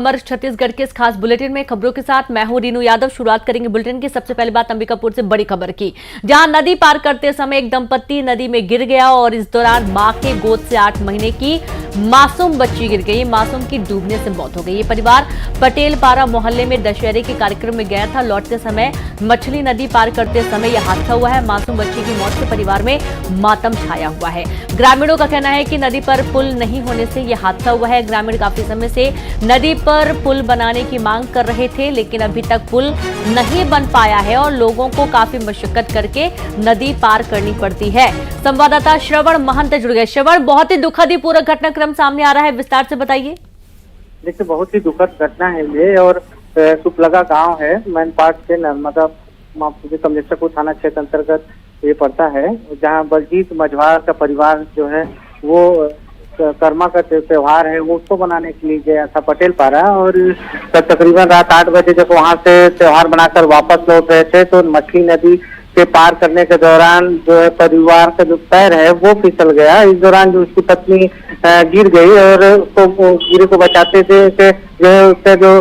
अमर छत्तीसगढ़ के इस खास बुलेटिन में खबरों के साथ मैं हूं रीनू यादव। शुरुआत करेंगे बुलेटिन की। सबसे पहले बात अंबिकापुर से बड़ी खबर की, जहां नदी पार करते समय एक दंपत्ति नदी में गिर गया और इस दौरान मां के गोद से 8 महीने की मासूम बच्ची गिर गई। मासूम की डूबने से मौत हो गई। ये परिवार पटेलपारा मोहल्ले में दशहरे के कार्यक्रम में गया था। लौटते समय मछली नदी पार करते समय यह हादसा हुआ है। मासूम बच्ची की मौत से परिवार में मातम छाया हुआ है। ग्रामीणों का कहना है कि नदी पर पुल नहीं होने से यह हादसा हुआ है। ग्रामीण काफी समय से नदी पर पुल बनाने की मांग कर रहे थे, लेकिन अभी तक पुल नहीं बन पाया है और लोगों को काफी मशक्कत करके नदी पार करनी पड़ती है। संवाददाता श्रवण महंत जुड़ गए। श्रवण, बहुत ही दुखद पूरा घटनाक्रम सामने आ रहा है, विस्तार से बताइए। देखिए, बहुत ही दुखद घटना है ये और सुपलगा गांव है, मैन पार्क से नर्मदा कमलेश्वरपुर थाना क्षेत्र अंतर्गत ये पड़ता है, जहां बलजीत मझवार का परिवार जो है वो कर्मा का त्योहार है वो उसको बनाने के लिए गया था पटेलपारा। और तकरीबन रात 8 बजे जब वहां से त्योहार बनाकर वापस लौट रहे थे तो मछली नदी के पार करने के दौरान जो है परिवार का जो पैर है वो फिसल गया। इस दौरान जो उसकी पत्नी गिर गई और उसको गिरे को बचाते थे जो है उसका जो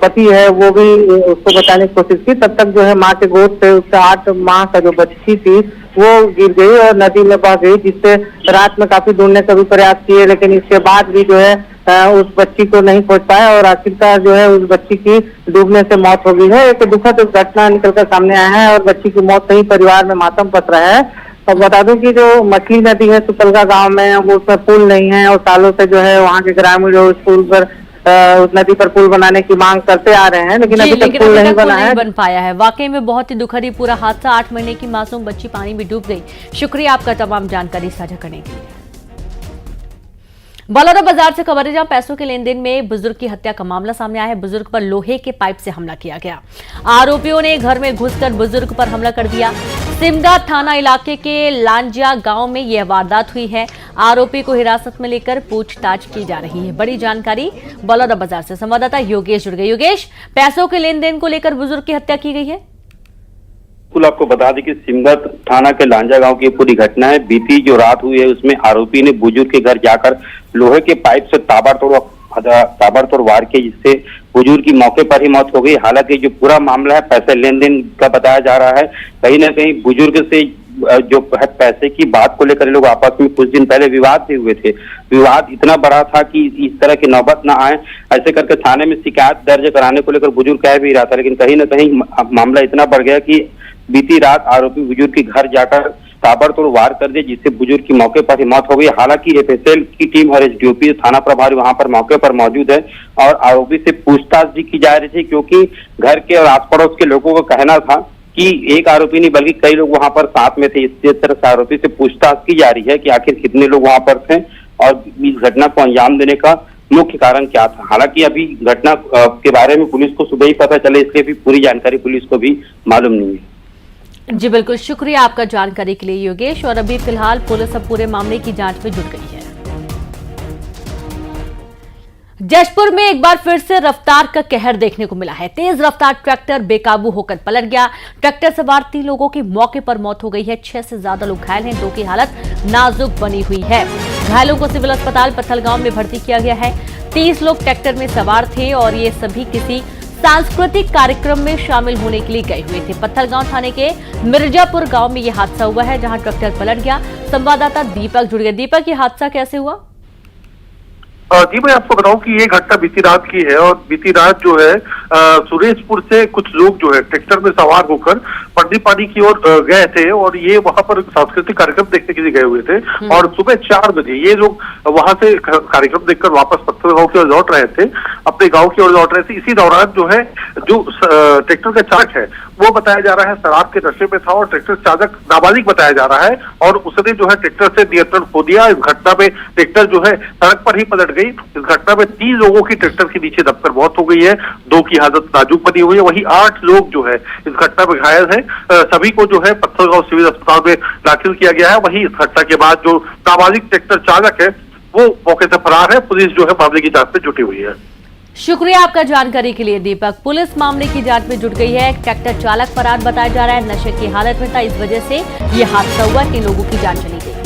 पति है वो भी उसको बचाने की कोशिश की। तब तक जो है माँ के गोद से उसका 8 माह का जो बच्ची थी वो गिर गई और नदी में बह गई, जिससे रात में काफी ढूंढने का भी प्रयास किए, लेकिन इसके बाद भी जो है उस बच्ची को नहीं पहुंच पाया और आखिरकार जो है उस बच्ची की डूबने से मौत हो गई है। एक दुखद घटना निकलकर सामने आया है और बच्ची की मौत से ही परिवार में मातम पस रहा है। और बता दूं कि जो मछली नदी है सुपलगा गांव में, वो उसमें पुल नहीं है और सालों से जो है वहाँ के ग्रामीण जो पुल पर उस नदी पर पुल बनाने की मांग करते आ रहे हैं, लेकिन अभी तक पुल नहीं बना है, बन पाया है। वाकई में बहुत ही दुखद ही पूरा हादसा। 8 महीने की मासूम बच्ची पानी में डूब गई। शुक्रिया आपका तमाम जानकारी साझा करने के लिए। बलौदाबाजार से खबर है, जहां पैसों के लेन देन में बुजुर्ग की हत्या का मामला सामने आया है। बुजुर्ग पर लोहे के पाइप से हमला किया गया। आरोपियों ने घर में घुसकर बुजुर्ग पर हमला कर दिया। सिमगा थाना इलाके के लांजिया गांव में यह वारदात हुई है। आरोपी को हिरासत में लेकर पूछताछ की जा रही है। बड़ी जानकारी बलौदाबाजार से संवाददाता योगेश जुड़ गए। योगेश, पैसों के लेन देन को लेकर बुजुर्ग की हत्या की गई है। आपको बता दें कि सिमगा थाना के लांजा गांव की पूरी घटना है। बीती जो रात हुई है उसमें आरोपी ने बुजुर्ग के घर जाकर लोहे के पाइप से ताबड़तोड़ वार किए, जिससे बुजुर्ग की मौके पर ही मौत हो गई। हालांकि जो पूरा मामला है पैसे लेन देन का बताया जा रहा है। कहीं ना कहीं बुजुर्ग से जो है पैसे की बात को लेकर लोग आपस में कुछ दिन पहले विवाद से हुए थे। विवाद इतना बड़ा था कि इस तरह की नौबत ना आए, ऐसे करके थाने में शिकायत दर्ज कराने को लेकर बुजुर्ग कह भी रहा था, लेकिन कहीं ना कहीं मामला इतना बढ़ गया कि बीती रात आरोपी बुजुर्ग के घर जाकर ताबड़तोड़ वार कर दिए, जिससे बुजुर्ग की मौके पर ही मौत हो गई। हालांकि एफएसएल की टीम और एसडीओपी थाना प्रभारी वहां पर मौके पर मौजूद है और आरोपी से पूछताछ भी की जा रही थी, क्योंकि घर के और आस पड़ोस के लोगों का कहना था कि एक आरोपी नहीं बल्कि कई लोग वहां पर साथ में थे। इस तरह से आरोपी से पूछताछ की जा रही है कि आखिर कितने लोग वहां पर थे और इस घटना को अंजाम देने का मुख्य कारण क्या था। हालांकि अभी घटना के बारे में पुलिस को सुबह ही पता चले, इसलिए भी पूरी जानकारी पुलिस को भी मालूम नहीं है। जी बिल्कुल, शुक्रिया आपका जानकारी के लिए योगेश। और अभी फिलहाल पुलिस अब पूरे मामले की जांच में जुट गई है। जशपुर में एक बार फिर से रफ्तार का कहर देखने को मिला है। तेज रफ्तार ट्रैक्टर बेकाबू होकर पलट गया। ट्रैक्टर सवार 3 लोगों की मौके पर मौत हो गई है। 6 से ज्यादा लोग घायल हैं। 2 की हालत नाजुक बनी हुई है। घायलों को सिविल अस्पताल पत्थलगांव में भर्ती किया गया है। 30 लोग ट्रैक्टर में सवार थे और ये सभी किसी सांस्कृतिक कार्यक्रम में शामिल होने के लिए गए हुए थे। पत्थलगांव थाने के मिर्जापुर गांव में यह हादसा हुआ है, जहां ट्रैक्टर पलट गया। संवाददाता दीपक जुड़ गए। दीपक, यह हादसा कैसे हुआ? जी, मैं आपको बताऊं कि ये घटना बीती रात की है और बीती रात जो है सुरेशपुर से कुछ लोग जो है ट्रैक्टर में सवार होकर पंडीपानी की ओर गए थे और ये वहां पर सांस्कृतिक कार्यक्रम देखने के लिए गए हुए थे। और सुबह 4 बजे ये लोग वहां से कार्यक्रम देखकर वापस पत्थलगांव की ओर लौट रहे थे, अपने गांव की ओर लौट रहे थे। इसी दौरान जो है जो ट्रैक्टर का चालक है वो बताया जा रहा है शराब के नशे में था और ट्रैक्टर चालक नाबालिग बताया जा रहा है और उसने जो है ट्रैक्टर से नियंत्रण खो दिया। इस घटना में ट्रैक्टर जो है सड़क पर ही पलट गई। इस घटना में 3 लोगों की ट्रैक्टर के नीचे दबकर मौत हो गई है। 2 की हालत नाजुक बनी हुई है। वहीं 8 लोग जो है इस घटना में घायल हैं। सभी को जो है पत्थलगांव सिविल अस्पताल में दाखिल किया गया है। वहीं इस घटना के बाद जो नाबालिग ट्रैक्टर चालक है वो मौके से फरार है। पुलिस जो है मामले की जांच में जुटी हुई है। शुक्रिया आपका जानकारी के लिए दीपक। पुलिस मामले की जांच में जुट गई है। ट्रैक्टर चालक फरार बताया जा रहा है, नशे की हालत में था, इस वजह से यह हादसा हुआ। 3 लोगों की जान चली गई।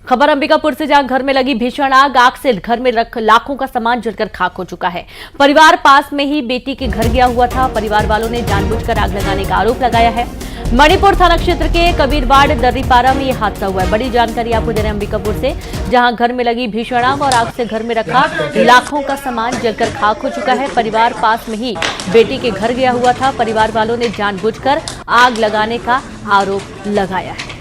खबर अंबिकापुर से, जहां घर में लगी भीषण आग से घर में रख लाखों का सामान जलकर खाक हो चुका है। परिवार पास में ही बेटी के घर गया हुआ था। परिवार वालों ने जानबूझकर आग लगाने का आरोप लगाया है। मणिपुर थाना क्षेत्र के कबीरवाड़ दर्रीपारा में यह हादसा हुआ है। बड़ी जानकारी आपको दे रहे हैं अंबिकापुर से, जहां घर में लगी भीषण आग और आग से घर में रखा लाखों का सामान जलकर खाक हो चुका है। परिवार पास में ही बेटी के घर गया हुआ था। परिवार वालों ने जानबूझकर आग लगाने का आरोप लगाया है।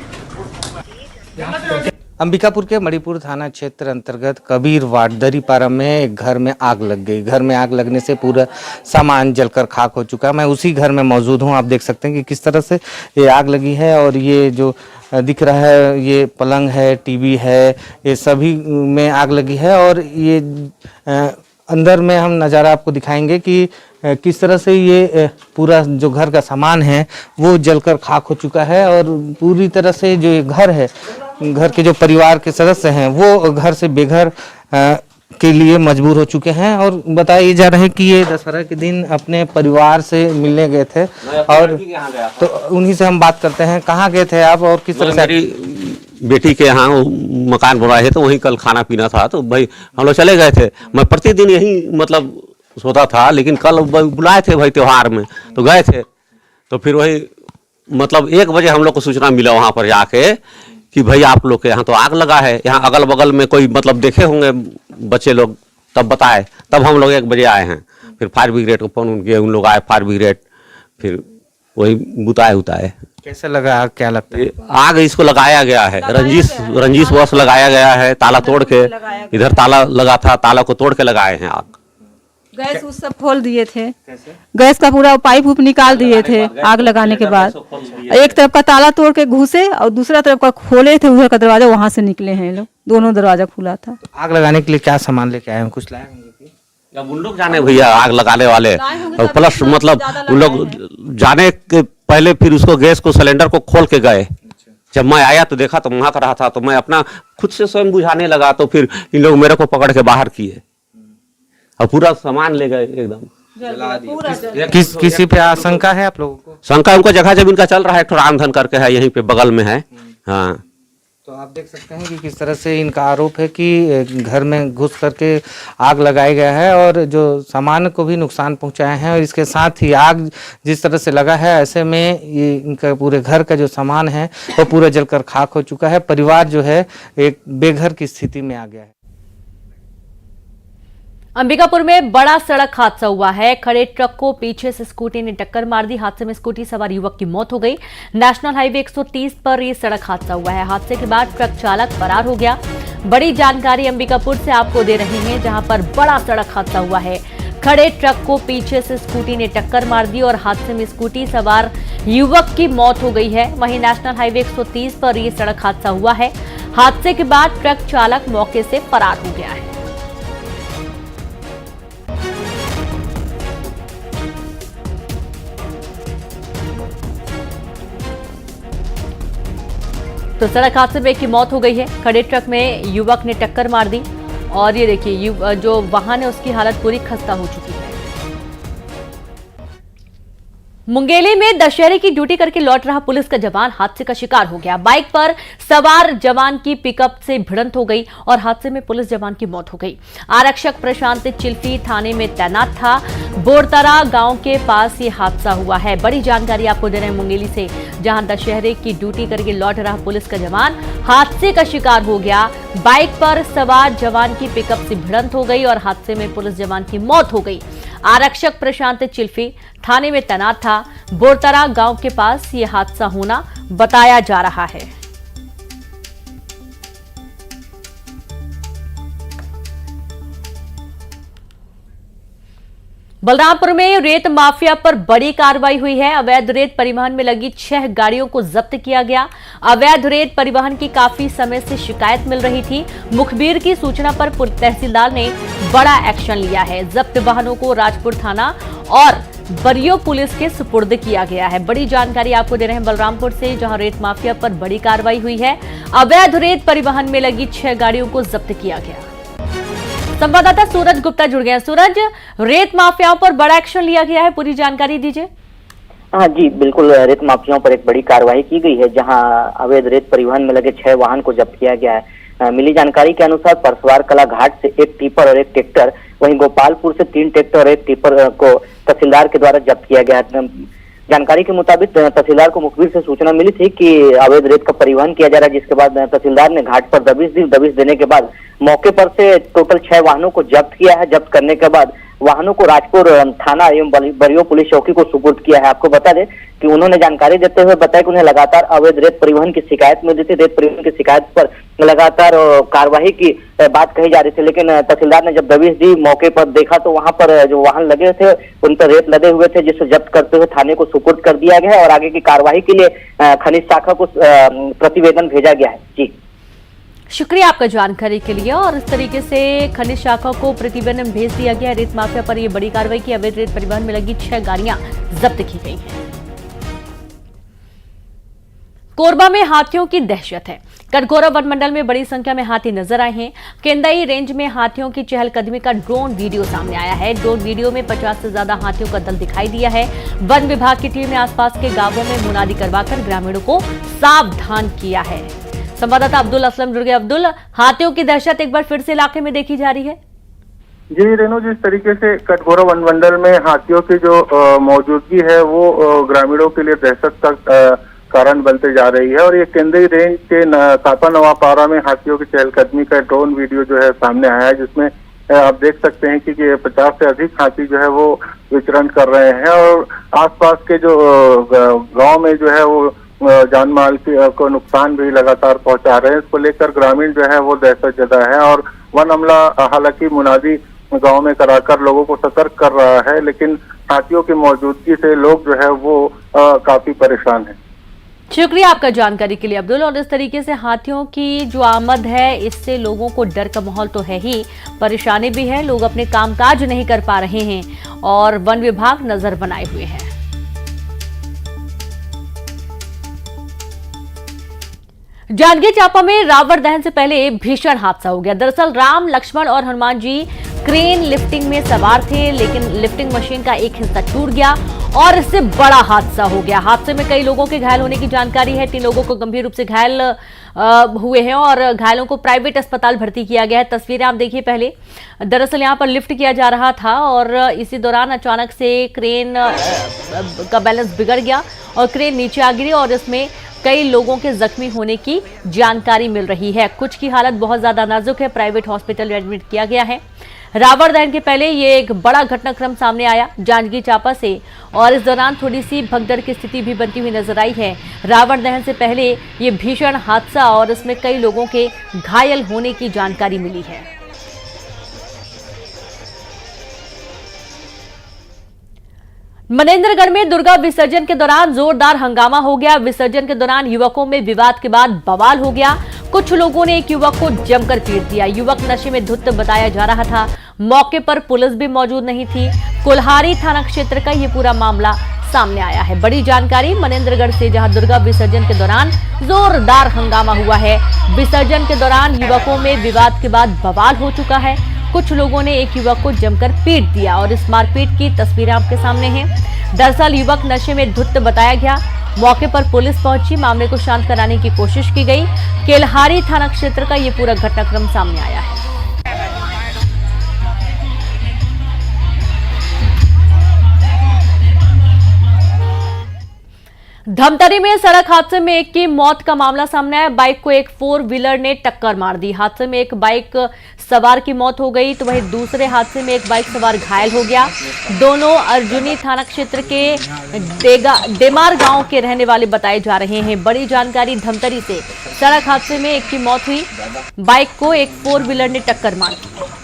अंबिकापुर के मणिपुर थाना क्षेत्र अंतर्गत कबीरवाड़ दर्रीपारा में एक घर में आग लग गई। घर में आग लगने से पूरा सामान जलकर खाक हो चुका है। मैं उसी घर में मौजूद हूं। आप देख सकते हैं कि किस तरह से ये आग लगी है और ये जो दिख रहा है ये पलंग है, टीवी है, ये सभी में आग लगी है। और ये अंदर में हम नज़ारा आपको दिखाएंगे कि किस तरह से ये पूरा जो घर का सामान है वो जलकर खाक हो चुका है। और पूरी तरह से जो ये घर है, घर के जो परिवार के सदस्य हैं वो घर से बेघर के लिए मजबूर हो चुके हैं। और बताया जा रहा है कि ये दशहरा के दिन अपने परिवार से मिलने गए थे और तो उन्हीं से हम बात करते हैं। कहाँ गए थे आप और किस तरह से? मेरी बेटी के यहाँ मकान बना है तो वहीं कल खाना पीना था, तो भाई हम लोग चले गए थे। मैं प्रतिदिन यही मतलब सोता था, लेकिन कल बुलाए थे भाई त्योहार में तो गए थे। तो फिर वही मतलब 1 बजे हम लोग को सूचना मिला वहाँ पर जाके कि भाई आप लोग के यहाँ तो आग लगा है। यहाँ अगल बगल में कोई मतलब देखे होंगे बच्चे लोग, तब बताए, तब हम लोग 1 बजे आए हैं। फिर फायर ब्रिगेड को फोन किए, उन लोग आए फायर ब्रिगेड, फिर वही बुताए उताए। कैसे लगा आग, क्या लगता है? आग इसको लगाया गया है, रंजीश बॉक्स लगाया गया है, ताला तोड़ के, इधर ताला लगा था, ताला को तोड़ के लगाए हैं आग। गैस उस सब खोल दिए थे, गैस का पूरा पाइप उप निकाल दिए थे आग लगाने के बाद। एक तरफ का ताला तोड़ के घुसे और दूसरा तरफ का खोले थे, उधर का दरवाजा, वहां से निकले हैं लोग। दोनों दरवाजा खुला था। आग लगाने के लिए क्या सामान लेके आए हैं, कुछ लाए होंगे? अब उन लोग जाने भैया आग लगाने वाले, और प्लस मतलब उन लोग जाने के पहले फिर उसको गैस को सिलेंडर को खोल के गए। जब मैं आया तो देखा तो वहां रहा था, तो मैं अपना खुद से स्वयं बुझाने लगा, तो फिर इन लोग मेरे को पकड़ के बाहर किए और पूरा सामान ले गए एकदम। किसी पे आशंका है आप लोगों को? शंका उनका जगह जमीन का चल रहा है, एक रामधन करके है यहीं पे बगल में है। हाँ, तो आप देख सकते हैं कि किस तरह से इनका आरोप है कि घर में घुस करके आग लगाया गया है और जो सामान को भी नुकसान पहुंचाए हैं। और इसके साथ ही आग जिस तरह से लगा है, ऐसे में ये इनका पूरे घर का जो सामान है वो पूरा जलकर खाक हो चुका है। परिवार जो है एक बेघर की स्थिति में आ गया है। अंबिकापुर में बड़ा सड़क हादसा हुआ है। खड़े ट्रक को पीछे से स्कूटी ने टक्कर मार दी। हादसे में स्कूटी सवार युवक की मौत हो गई। नेशनल हाईवे 130 पर यह सड़क हादसा हुआ है। हादसे के बाद ट्रक चालक फरार हो गया। बड़ी जानकारी अंबिकापुर से आपको दे रहे हैं, जहां पर बड़ा सड़क हादसा हुआ है। खड़े ट्रक को पीछे से स्कूटी ने टक्कर मार दी और हादसे में स्कूटी सवार युवक की मौत हो गई है। वहीं नेशनल हाईवे 130 पर यह सड़क हादसा हुआ है। हादसे के बाद ट्रक चालक मौके से फरार हो गया है। तो सड़क हादसे में एक की मौत हो गई है। खड़े ट्रक में युवक ने टक्कर मार दी और ये देखिए जो वाहन है उसकी हालत पूरी खस्ता हो चुकी है। मुंगेली में दशहरे की ड्यूटी करके लौट रहा पुलिस का जवान हादसे का शिकार हो गया। बाइक पर सवार जवान की पिकअप से भिड़ंत हो गई और हादसे में पुलिस जवान की मौत हो गई। आरक्षक प्रशांत चिल्फी थाने में तैनात था। बोरतरा गांव के पास ये हादसा हुआ है। बड़ी जानकारी आपको दे रहे हैं मुंगेली से, जहां दशहरे की ड्यूटी करके लौट रहा पुलिस का जवान हादसे का शिकार हो गया। बाइक पर सवार जवान की पिकअप से भिड़ंत हो गई और हादसे में पुलिस जवान की मौत हो गई। आरक्षक प्रशांत चिल्फी थाने में तैनात था। बोरतरा गांव के पास यह हादसा होना बताया जा रहा है। बलरामपुर में रेत माफिया पर बड़ी कार्रवाई हुई है। अवैध रेत परिवहन में लगी 6 गाड़ियों को जब्त किया गया। अवैध रेत परिवहन की काफी समय से शिकायत मिल रही थी। मुखबिर की सूचना पर तहसीलदार ने बड़ा एक्शन लिया है। जब्त वाहनों को राजपुर थाना और बरियो पुलिस के सुपुर्द किया गया है। बड़ी जानकारी आपको दे रहे हैं बलरामपुर से, जहां रेत माफिया पर बड़ी कार्रवाई हुई है। अवैध रेत परिवहन में लगी 6 गाड़ियों को जब्त किया गया। संवाददाता सूरज गुप्ता जुड़ गए। सूरज, रेत माफियाओं पर बड़ा एक्शन लिया गया है, पूरी जानकारी दीजिए। हाँ जी, बिल्कुल। रेत माफियाओं पर एक बड़ी कार्रवाई की गई है, जहां अवैध रेत परिवहन में लगे 6 वाहन को जब्त किया गया है। मिली जानकारी के अनुसार परसवार कला घाट से एक टिपर और एक ट्रैक्टर, वहीं गोपालपुर से 3 ट्रैक्टर और एक टिपर को तहसीलदार के द्वारा जब्त किया गया है। जानकारी के मुताबिक तहसीलदार को मुखबिर से सूचना मिली थी कि अवैध रेत का परिवहन किया जा रहा है, जिसके बाद तहसीलदार ने घाट पर दबिश देने के बाद मौके पर से टोटल 6 वाहनों को जब्त किया है। जब्त करने के बाद वाहनों को राजपुर थाना एवं बरियो पुलिस चौकी को सुपुर्द किया है। आपको बता दें कि उन्होंने जानकारी देते हुए बताया कि उन्हें लगातार अवैध रेत परिवहन की शिकायत मिली थी। रेत परिवहन की शिकायत पर लगातार कार्रवाई की बात कही जा रही थी, लेकिन तहसीलदार ने जब दबिश दी, मौके पर देखा तो वहां पर जो वाहन लगे थे उन पर रेत लदे हुए थे, जिसे जब्त करते हुए थाने को सुपुर्द कर दिया गया है और आगे की कार्रवाई के लिए खनिज शाखा को प्रतिवेदन भेजा गया है। जी शुक्रिया आपका जानकारी के लिए। और इस तरीके से खनिज शाखा को प्रतिवेदन भेज दिया गया। रेत माफिया पर यह बड़ी कार्रवाई की। अवैध रेत परिवहन में लगी 6 गाड़ियां जब्त की गई हैं। कोरबा में हाथियों की दहशत है। कटघोरा वन मंडल में बड़ी संख्या में हाथी नजर आए हैं। केंदाई रेंज में हाथियों की चहलकदमी का ड्रोन वीडियो सामने आया है। ड्रोन वीडियो में 50 से ज्यादा हाथियों का दल दिखाई दिया है। वन विभाग की टीम ने आसपास के गांवों में मुनादी करवाकर ग्रामीणों को सावधान किया है। संवाददाता अब्दुल असलम जुड़ गए। अब्दुल, हाथियों की दहशत एक बार फिर से इलाके में देखी जा रही है। जी रेणु, जिस तरीके से कटघोरा वन मंडल में हाथियों की जो मौजूदगी है वो ग्रामीणों के लिए दहशत का कारण बनते जा रही है। और ये केंद्रीय रेंज के कापा नवापारा में हाथियों की चहलकदमी का ड्रोन वीडियो जो है सामने आया है, जिसमें आप देख सकते हैं कि 50 से अधिक हाथी जो है वो विचरण कर रहे हैं और आसपास के जो गांव में जो है वो जान माल को नुकसान भी लगातार पहुंचा रहे हैं। इसको लेकर ग्रामीण जो है वो दहशत जता है और वन अमला हालांकि मुनादी गांव में कराकर लोगों को सतर्क कर रहा है, लेकिन हाथियों की मौजूदगी से लोग जो है वो काफी परेशान हैं। शुक्रिया आपका जानकारी के लिए अब्दुल। और इस तरीके से हाथियों की जो आमद है, इससे लोगों को डर का माहौल तो है ही, परेशानी भी है। लोग अपने कामकाज नहीं कर पा रहे हैं और वन विभाग नजर बनाए हुए है। जांजगीर चांपा में रावण दहन से पहले भीषण हादसा हो गया। दरअसल राम, लक्ष्मण और हनुमान जी क्रेन लिफ्टिंग में सवार थे, लेकिन लिफ्टिंग मशीन का एक हिस्सा टूट गया और इससे बड़ा हादसा हो गया। हादसे में कई लोगों के घायल होने की जानकारी है। 3 लोगों को गंभीर रूप से घायल हुए हैं और घायलों को प्राइवेट अस्पताल भर्ती किया गया है। तस्वीरें आप देखिए पहले। दरअसल यहां पर लिफ्ट किया जा रहा था और इसी दौरान अचानक से क्रेन का बैलेंस बिगड़ गया और क्रेन नीचे आ गिरी और इसमें कई लोगों के जख्मी होने की जानकारी मिल रही है। कुछ की हालत बहुत ज्यादा नाजुक है, प्राइवेट हॉस्पिटल में एडमिट किया गया है। रावण दहन के पहले ये एक बड़ा घटनाक्रम सामने आया जांजगीर चांपा से और इस दौरान थोड़ी सी भगदड़ की स्थिति भी बनती हुई नजर आई है। रावण दहन से पहले ये भीषण हादसा और इसमें कई लोगों के घायल होने की जानकारी मिली है। मनेंद्रगढ़ में दुर्गा विसर्जन के दौरान जोरदार हंगामा हो गया। विसर्जन के दौरान युवकों में विवाद के बाद बवाल हो गया। कुछ लोगों ने एक युवक को जमकर पीट दिया। युवक नशे में धुत बताया जा रहा था। मौके पर पुलिस भी मौजूद नहीं थी। कुल्हारी थाना क्षेत्र का यह पूरा मामला सामने आया है। बड़ी जानकारी मनेंद्रगढ़ से, जहां दुर्गा विसर्जन के दौरान जोरदार हंगामा हुआ है। विसर्जन के दौरान युवकों में विवाद के बाद बवाल हो चुका है। कुछ लोगों ने एक युवक को जमकर पीट दिया और इस मारपीट की तस्वीरें आपके सामने हैं। दरअसल युवक नशे में धुत बताया गया। मौके पर पुलिस पहुंची, मामले को शांत कराने की कोशिश की गई। केल्हारी थाना क्षेत्र का यह पूरा घटनाक्रम सामने आया है। धमतरी में सड़क हादसे में एक की मौत का मामला सामने आया। बाइक को एक 4 व्हीलर ने टक्कर मार दी। हादसे में एक बाइक सवार की मौत हो गई तो वहीं दूसरे हादसे में एक बाइक सवार घायल हो गया। दोनों अर्जुनी थाना क्षेत्र के डेमार गांव के रहने वाले बताए जा रहे हैं। बड़ी जानकारी धमतरी से, सड़क हादसे में एक की मौत हुई। बाइक को एक 4 व्हीलर ने टक्कर मार दी।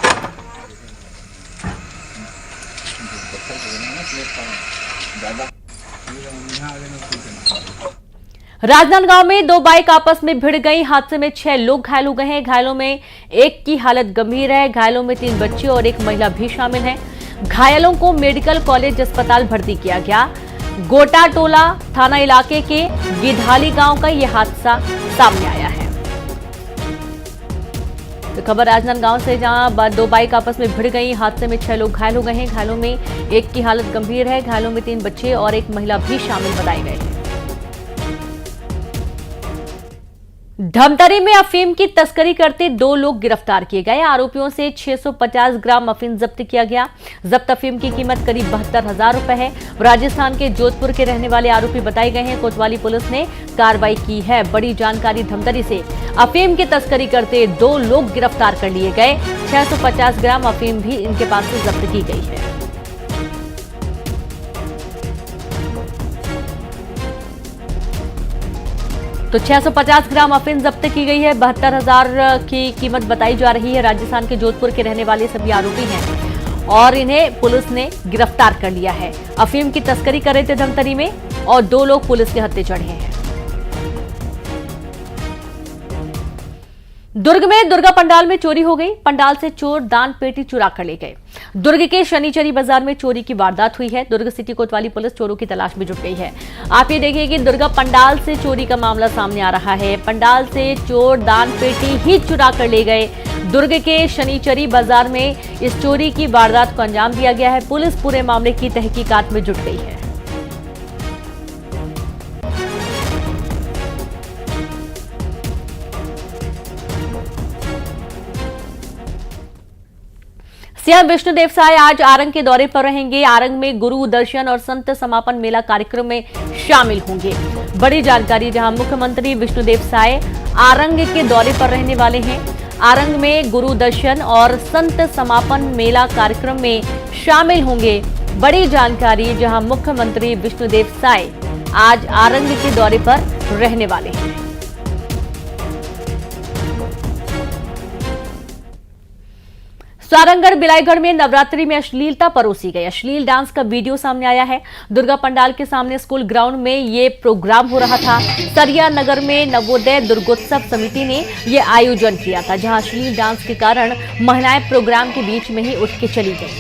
राजनांदगांव में 2 बाइक आपस में भिड़ गई। हादसे में 6 लोग घायल हो गए हैं। घायलों में एक की हालत गंभीर है। घायलों में 3 बच्चे और एक महिला भी शामिल हैं। घायलों को मेडिकल कॉलेज अस्पताल भर्ती किया गया। गोटा टोला थाना इलाके के गिधाली गांव का यह हादसा सामने आया है। तो खबर राजनांदगांव से, जहां 2 बाइक आपस में भिड़ गई। हादसे में 6 लोग घायल हो गए हैं। घायलों में एक की हालत गंभीर है। घायलों में 3 बच्चे और एक महिला भी शामिल बताए गए हैं। धमतरी में अफीम की तस्करी करते 2 लोग गिरफ्तार किए गए। आरोपियों से 650 ग्राम अफीम जब्त किया गया। जब्त अफीम की कीमत करीब 72,000 रुपए है। राजस्थान के जोधपुर के रहने वाले आरोपी बताए गए हैं। कोतवाली पुलिस ने कार्रवाई की है। बड़ी जानकारी धमतरी से अफीम की तस्करी करते 2 लोग गिरफ्तार कर लिए गए। 650 ग्राम अफीम भी इनके पास से जब्त की गई है। तो 650 ग्राम अफीम जब्त की गई है। 72,000 की कीमत बताई जा रही है। राजस्थान के जोधपुर के रहने वाले सभी आरोपी हैं और इन्हें पुलिस ने गिरफ्तार कर लिया है। अफीम की तस्करी कर रहे थे धमतरी में और 2 लोग पुलिस के हत्थे चढ़े हैं। दुर्ग में दुर्गा पंडाल में चोरी हो गई। पंडाल से चोर दान पेटी चुरा कर ले गए। दुर्ग के शनिचरी बाजार में चोरी की वारदात हुई है। दुर्ग सिटी कोतवाली पुलिस चोरों की तलाश में जुट गई है। आप ये देखिए कि दुर्गा पंडाल से चोरी का मामला सामने आ रहा है। पंडाल से चोर दान पेटी ही चुरा कर ले गए। दुर्ग के शनिचरी बाजार में इस चोरी की वारदात को अंजाम दिया गया है। पुलिस पूरे मामले की तहकीकात में जुट गई है। सीएम विष्णुदेव साय आज आरंग के दौरे पर रहेंगे। आरंग में गुरु दर्शन और संत समापन मेला कार्यक्रम में शामिल होंगे। बड़ी जानकारी, जहां मुख्यमंत्री विष्णुदेव साय आरंग के दौरे पर रहने वाले हैं। आरंग में गुरु दर्शन और संत समापन मेला कार्यक्रम में शामिल होंगे। बड़ी जानकारी, जहां मुख्यमंत्री विष्णुदेव साय आज आरंग के दौरे पर रहने वाले हैं। सारंगगढ़ बिलाईगढ़ में नवरात्रि में अश्लीलता परोसी गई। अश्लील डांस का वीडियो सामने आया है। दुर्गा पंडाल के सामने स्कूल ग्राउंड में ये प्रोग्राम हो रहा था। सरिया नगर में नवोदय दुर्गोत्सव समिति ने ये आयोजन किया था, जहां अश्लील डांस के कारण महिलाएं प्रोग्राम के बीच में ही उठ के चली गई।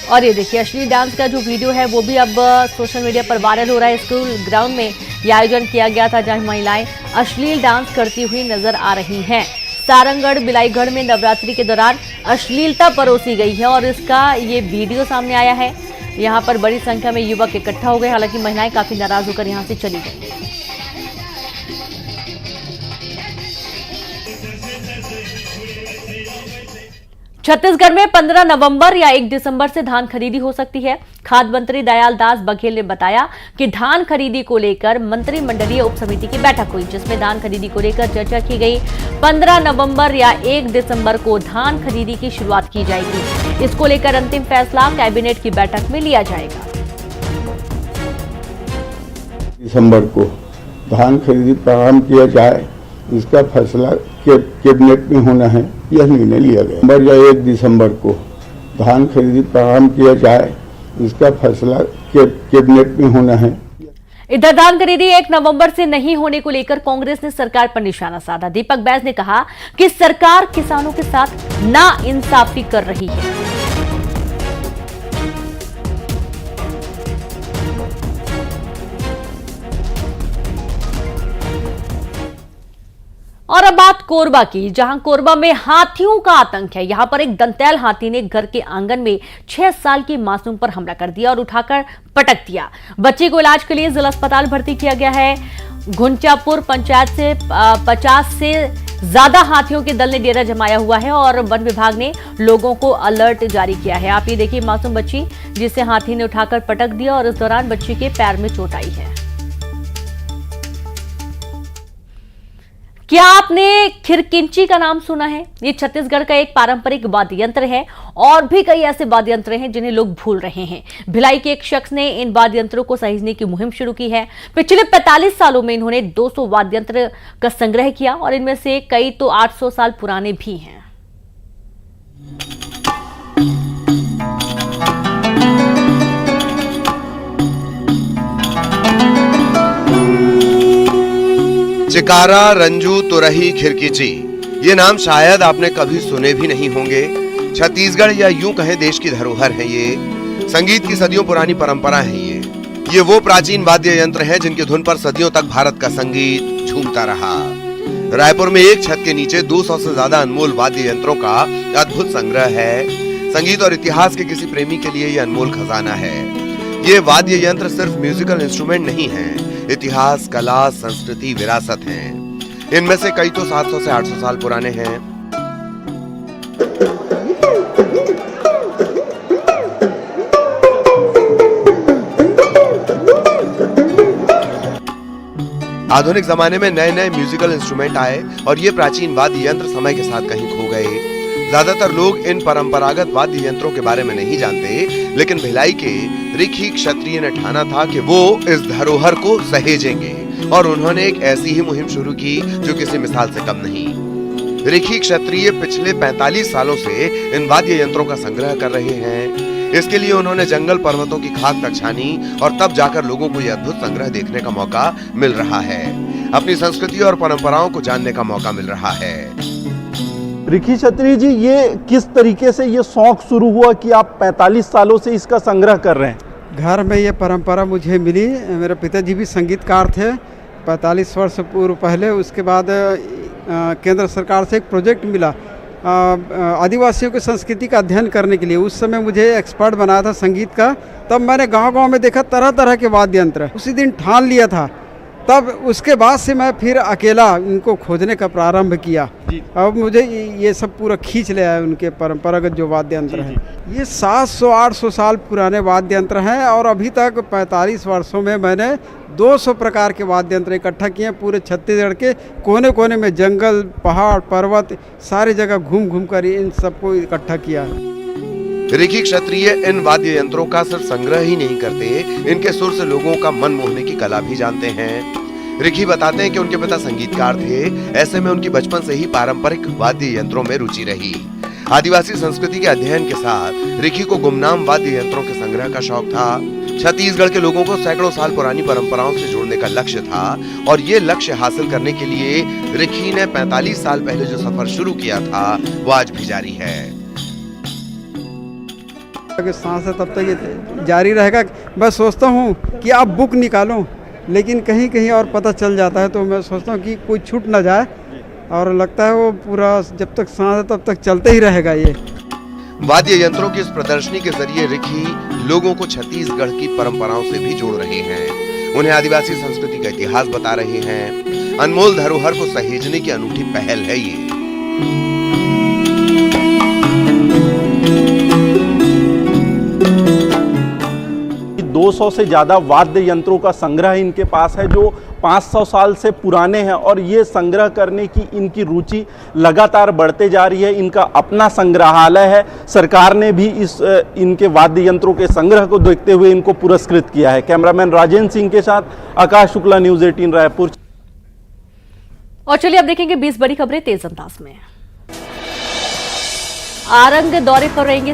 और ये देखिए, अश्लील डांस का जो वीडियो है वो भी अब सोशल मीडिया पर वायरल हो रहा है। स्कूल ग्राउंड में ये आयोजन किया गया था, जहां महिलाएं अश्लील डांस करती हुई नजर आ रही हैं। सारंगगढ़ बिलाईगढ़ में नवरात्रि के दौरान अश्लीलता परोसी गई है और इसका ये वीडियो सामने आया है। यहां पर बड़ी संख्या में युवक इकट्ठा हो गए। हालांकि महिलाएं काफी नाराज होकर यहां से चली गई। छत्तीसगढ़ में 15 नवंबर या 1 दिसंबर से धान खरीदी हो सकती है। खाद्य मंत्री दयाल दास बघेल ने बताया कि धान खरीदी को लेकर मंत्रिमंडलीय उप समिति की बैठक हुई, जिसमें धान खरीदी को लेकर चर्चा की गई। 15 नवंबर या 1 दिसंबर को धान खरीदी की शुरुआत की जाएगी। इसको लेकर अंतिम फैसला कैबिनेट की बैठक में लिया जाएगा। दिसंबर को धान खरीदी प्रारंभ किया जाए, इसका फैसला कैबिनेट में होना है, यह निर्णय लिया गया। नवंबर या 1 दिसंबर को धान खरीदी प्रारंभ किया जाए, इसका फैसला कैबिनेट में होना है। इधर धान खरीदी 1 नवंबर से नहीं होने को लेकर कांग्रेस ने सरकार पर निशाना साधा। दीपक बैज ने कहा कि सरकार किसानों के साथ नाइंसाफी कर रही है। और अब बात कोरबा की, जहां कोरबा में हाथियों का आतंक है। यहां पर एक दंतैल हाथी ने घर के आंगन में 6 साल की मासूम पर हमला कर दिया और उठाकर पटक दिया। बच्ची को इलाज के लिए जिला अस्पताल भर्ती किया गया है। घुंचापुर पंचायत से 50 से ज्यादा हाथियों के दल ने डेरा जमाया हुआ है और वन विभाग ने लोगों को अलर्ट जारी किया है। आप ये देखिए, मासूम बच्ची जिसे हाथी ने उठाकर पटक दिया और इस दौरान बच्ची के पैर में चोट आई है। क्या आपने खिरकिंची का नाम सुना है? ये छत्तीसगढ़ का एक पारंपरिक वाद्य यंत्र है और भी कई ऐसे वाद्य यंत्र हैं जिन्हें लोग भूल रहे हैं। भिलाई के एक शख्स ने इन वाद्य यंत्रों को सहेजने की मुहिम शुरू की है। पिछले 45 सालों में इन्होंने 200 वाद्य यंत्र का संग्रह किया और इनमें से कई तो 800 साल पुराने भी हैं। चिकारा, रंजू, तुरही, खिरकिची, ये नाम शायद आपने कभी सुने भी नहीं होंगे। छत्तीसगढ़ या यूं कहें देश की धरोहर है ये। संगीत की सदियों पुरानी परंपरा है ये वो प्राचीन वाद्य यंत्र है जिनकी धुन पर सदियों तक भारत का संगीत झूमता रहा। रायपुर में एक छत के नीचे 200 से ज्यादा अनमोल वाद्य यंत्रों का अद्भुत संग्रह है। संगीत और इतिहास के किसी प्रेमी के लिए ये अनमोल खजाना है। ये वाद्य यंत्र सिर्फ म्यूजिकल इंस्ट्रूमेंट नहीं है, इतिहास, कला, संस्कृति, विरासत हैं। इनमें से कई तो 700 से 800 साल पुराने हैं। आधुनिक जमाने में नए नए म्यूजिकल इंस्ट्रूमेंट आए और ये प्राचीन वाद्य यंत्र समय के साथ कहीं खो गए। ज्यादातर लोग इन परंपरागत वाद्य यंत्रों के बारे में नहीं जानते, लेकिन भिलाई के रिखी क्षत्रिय ने ठाना था कि वो इस धरोहर को सहेजेंगे और उन्होंने एक ऐसी ही मुहिम शुरू की जो किसी मिसाल से कम नहीं। रिखी क्षत्रिय पिछले 45 सालों से इन वाद्य यंत्रों का संग्रह कर रहे हैं। इसके लिए उन्होंने जंगल पर्वतों की खाक तक छानी और तब जाकर लोगों को यह अद्भुत संग्रह देखने का मौका मिल रहा है। अपनी संस्कृति और परंपराओं को जानने का मौका मिल रहा है। रिखी क्षत्रिय जी, ये किस तरीके से ये शौक शुरू हुआ कि आप 45 सालों से इसका संग्रह कर रहे हैं? घर में ये परंपरा मुझे मिली। मेरे पिताजी भी संगीतकार थे 45 वर्ष पूर्व पहले। उसके बाद केंद्र सरकार से एक प्रोजेक्ट मिला आदिवासियों की संस्कृति का अध्ययन करने के लिए। उस समय मुझे एक्सपर्ट बनाया था संगीत का। तब मैंने गांव-गांव में देखा तरह तरह के वाद्य यंत्र। उसी दिन ठान लिया था। तब उसके बाद से मैं फिर अकेला इनको खोजने का प्रारंभ किया। अब मुझे ये सब पूरा खींच लिया है, उनके परंपरागत जो वाद्य यंत्र हैं। ये 700-800 साल पुराने वाद्य यंत्र हैं और अभी तक 45 वर्षों में मैंने 200 प्रकार के वाद्य यंत्र इकट्ठा किए हैं। पूरे छत्तीसगढ़ के कोने कोने में जंगल, पहाड़, पर्वत, सारी जगह घूम घूम कर इन सबको इकट्ठा किया है। रिखी क्षत्रिय इन वाद्य यंत्रों का सिर्फ संग्रह ही नहीं करते, इनके सुर से लोगों का मन मोहने की कला भी जानते हैं। रिखी बताते हैं कि उनके पिता संगीतकार थे। ऐसे में उनकी बचपन से ही पारंपरिक वाद्य यंत्रों में रुचि रही। आदिवासी संस्कृति के अध्ययन के साथ रिखी को गुमनाम वाद्य यंत्रों के संग्रह का शौक था। छत्तीसगढ़ के लोगों को सैकड़ों साल पुरानी परंपराओं से जोड़ने का लक्ष्य था और ये लक्ष्य हासिल करने के लिए रिखी ने 45 साल पहले जो सफर शुरू किया था वो आज भी जारी है। सांस है तब तक ये जारी रहेगा। मैं सोचता हूँ कि आप बुक निकालो, लेकिन कहीं कहीं और पता चल जाता है, तो मैं सोचता हूँ कि कोई छूट ना जाए और लगता है वो पूरा जब तक सांस है तब तक चलते ही रहेगा। ये वाद्य यंत्रों की इस प्रदर्शनी के जरिए रिखी लोगों को छत्तीसगढ़ की परंपराओं से भी जोड़ रहे हैं। उन्हें आदिवासी संस्कृति का इतिहास बता रहे हैं। अनमोल धरोहर को सहेजने की अनूठी पहल है ये। 200 से ज़्यादा वाद्य यंत्रों का संग्रह इनके पास है जो 500 साल से पुराने हैं और ये संग्रह करने की इनकी रुचि लगातार बढ़ते जा रही है। इनका अपना संग्रहालय है। सरकार ने भी इनके वाद्य यंत्रों के संग्रह को देखते हुए इनको पुरस्कृत किया है। कैमरामैन राजेंद्र सिंह के साथ आकाश शुक्ला, न्यूज़ 18 रायपुर। और चलिए अब देखेंगे 20 बड़ी खबरें तेज अंदाज में। आरंग दौरे पर रहेंगे